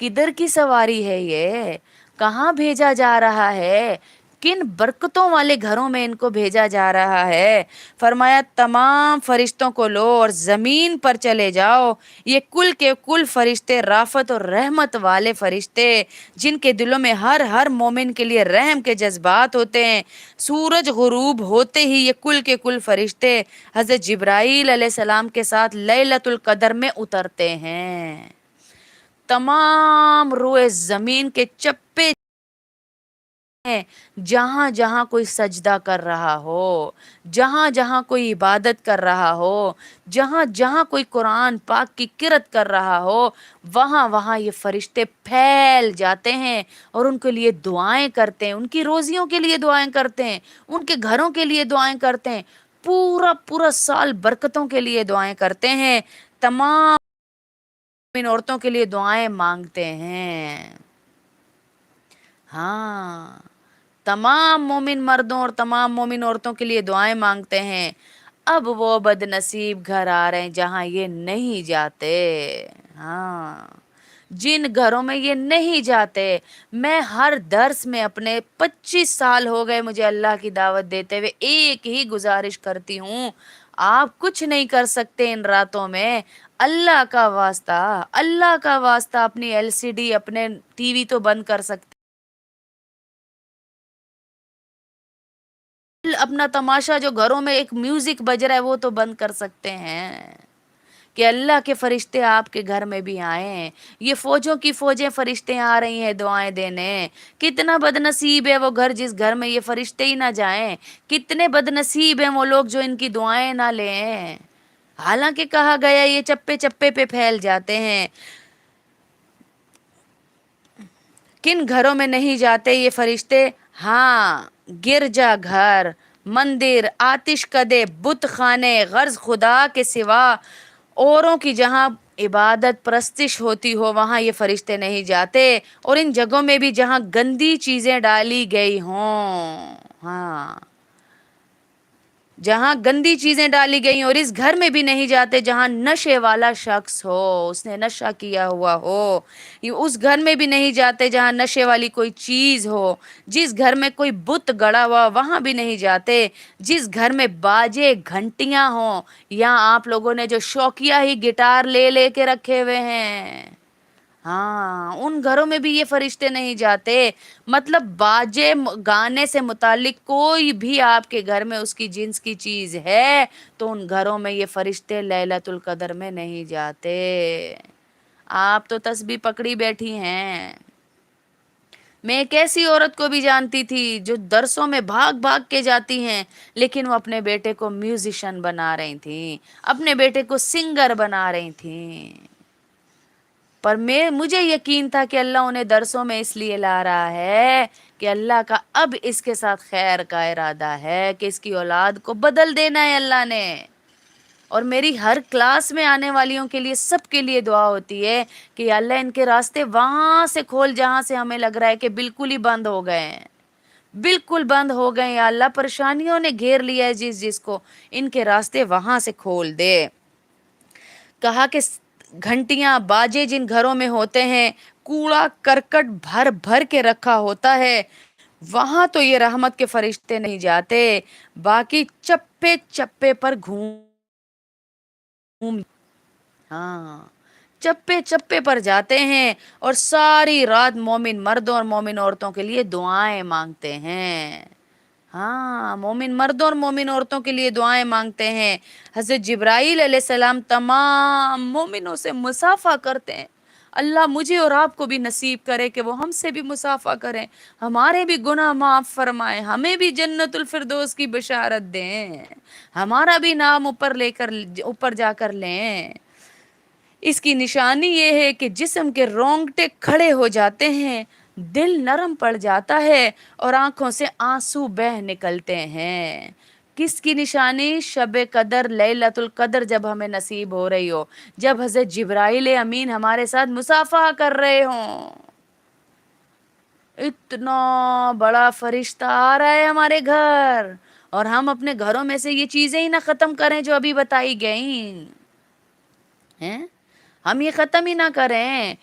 کدھر کی سواری ہے یہ؟ کہاں بھیجا جا رہا ہے؟ کن برکتوں والے گھروں میں ان کو بھیجا جا رہا ہے؟ فرمایا تمام فرشتوں کو لو اور زمین پر چلے جاؤ، یہ کل کے کل فرشتے رافت اور رحمت والے فرشتے، جن کے دلوں میں ہر ہر مومن کے لیے رحم کے جذبات ہوتے ہیں، سورج غروب ہوتے ہی یہ کل کے کل فرشتے حضرت جبرائیل علیہ السلام کے ساتھ لیلۃ القدر میں اترتے ہیں۔ تمام روئے زمین کے چپے ہیں، جہاں جہاں کوئی سجدہ کر رہا ہو، جہاں جہاں کوئی عبادت کر رہا ہو، جہاں جہاں کوئی قرآن پاک کی قرات کر رہا ہو، وہاں وہاں یہ فرشتے پھیل جاتے ہیں اور ان کے لیے دعائیں کرتے ہیں، ان کی روزیوں کے لیے دعائیں کرتے ہیں، ان کے گھروں کے لیے دعائیں کرتے ہیں، پورا پورا سال برکتوں کے لیے دعائیں کرتے ہیں، تمام ان عورتوں کے لیے دعائیں مانگتے ہیں۔ ہاں، تمام مومن مردوں اور تمام مومن عورتوں کے لیے دعائیں مانگتے ہیں۔ اب وہ بد نصیب گھر آ رہے ہیں جہاں یہ نہیں جاتے۔ ہاں، جن گھروں میں یہ نہیں جاتے، میں ہر درس میں اپنے 25 سال ہو گئے مجھے اللہ کی دعوت دیتے ہوئے ایک ہی گزارش کرتی ہوں، آپ کچھ نہیں کر سکتے ان راتوں میں، اللہ کا واسطہ، اللہ کا واسطہ اپنی LCD اپنے ٹی وی تو بند کر سکتے، اپنا تماشا جو گھروں میں ایک میوزک بج رہا ہے وہ تو بند کر سکتے ہیں، کہ اللہ کے فرشتے آپ کے گھر میں بھی آئیں، یہ فوجوں کی فوجیں فرشتے آ رہی ہیں دعائیں دینے۔ کتنا بد نصیب ہے وہ گھر جس گھر میں یہ فرشتے ہی نہ جائیں، کتنے بد نصیب ہیں وہ لوگ جو ان کی دعائیں نہ لیں، حالانکہ کہا گیا یہ چپے چپے پہ پھیل جاتے ہیں۔ کن گھروں میں نہیں جاتے یہ فرشتے؟ ہاں، گرجا گھر، مندر، آتش کدے، بت خانے، غرض خدا کے سوا اوروں کی جہاں عبادت پرستش ہوتی ہو وہاں یہ فرشتے نہیں جاتے، اور ان جگہوں میں بھی جہاں گندی چیزیں ڈالی گئی ہوں، ہاں، جہاں گندی چیزیں ڈالی گئی اور اس گھر میں بھی نہیں جاتے جہاں نشے والا شخص ہو، اس نے نشہ کیا ہوا ہو، یہ اس گھر میں بھی نہیں جاتے جہاں نشے والی کوئی چیز ہو، جس گھر میں کوئی بت گڑا ہوا وہاں بھی نہیں جاتے، جس گھر میں باجے گھنٹیاں ہوں، یا آپ لوگوں نے جو شوقیہ ہی گٹار لے لے کے رکھے ہوئے ہیں، ہاں، ان گھروں میں بھی یہ فرشتے نہیں جاتے۔ مطلب باجے گانے سے متعلق کوئی بھی آپ کے گھر میں اس کی جنس کی چیز ہے تو ان گھروں میں یہ فرشتے لیلۃ القدر میں نہیں جاتے۔ آپ تو تسبیح پکڑی بیٹھی ہیں۔ میں ایک ایسی عورت کو بھی جانتی تھی جو درسوں میں بھاگ بھاگ کے جاتی ہیں، لیکن وہ اپنے بیٹے کو میوزیشین بنا رہی تھیں، اپنے بیٹے کو سنگر بنا رہی تھیں، پر مجھے یقین تھا کہ اللہ انہیں درسوں میں اس لیے لا رہا ہے کہ اللہ کا اب اس کے ساتھ خیر کا ارادہ ہے کہ اس کی اولاد کو بدل دینا ہے اللہ نے۔ اور میری ہر کلاس میں آنے والیوں کے لیے سب کے لیے دعا ہوتی ہے کہ یا اللہ ان کے راستے وہاں سے کھول جہاں سے ہمیں لگ رہا ہے کہ بالکل ہی بند ہو گئے ہیں، بالکل بند ہو گئے ہیں، یا اللہ پریشانیوں نے گھیر لیا ہے جس جس کو، ان کے راستے وہاں سے کھول دے۔ کہا کہ گھنٹیاں باجے جن گھروں میں ہوتے ہیں، کوڑا کرکٹ بھر بھر کے رکھا ہوتا ہے، وہاں تو یہ رحمت کے فرشتے نہیں جاتے، باقی چپے چپے پر ہاں، چپے چپے پر جاتے ہیں اور ساری رات مومن مردوں اور مومن عورتوں کے لیے دعائیں مانگتے ہیں۔ ہاں، مومن مردوں اور مومن عورتوں کے لیے دعائیں مانگتے ہیں۔ حضرت جبرائیل علیہ السلام تمام مومنوں سے مصافحہ کرتے ہیں، اللہ مجھے اور آپ کو بھی نصیب کرے کہ وہ ہم سے بھی مصافحہ کریں، ہمارے بھی گناہ معاف فرمائیں، ہمیں بھی جنت الفردوس کی بشارت دیں، ہمارا بھی نام اوپر جا کر لیں۔ اس کی نشانی یہ ہے کہ جسم کے رونگٹے کھڑے ہو جاتے ہیں، دل نرم پڑ جاتا ہے اور آنکھوں سے آنسو بہہ نکلتے ہیں۔ کس کی نشانی؟ شب قدر، لیلۃ القدر جب ہمیں نصیب ہو رہی ہو، جب حضرت جبرائیل امین ہمارے ساتھ مصافحہ کر رہے ہوں، اتنا بڑا فرشتہ آ رہا ہے ہمارے گھر، اور ہم اپنے گھروں میں سے یہ چیزیں ہی نہ ختم کریں جو ابھی بتائی گئیں ہیں، ہم یہ ختم ہی نہ کریں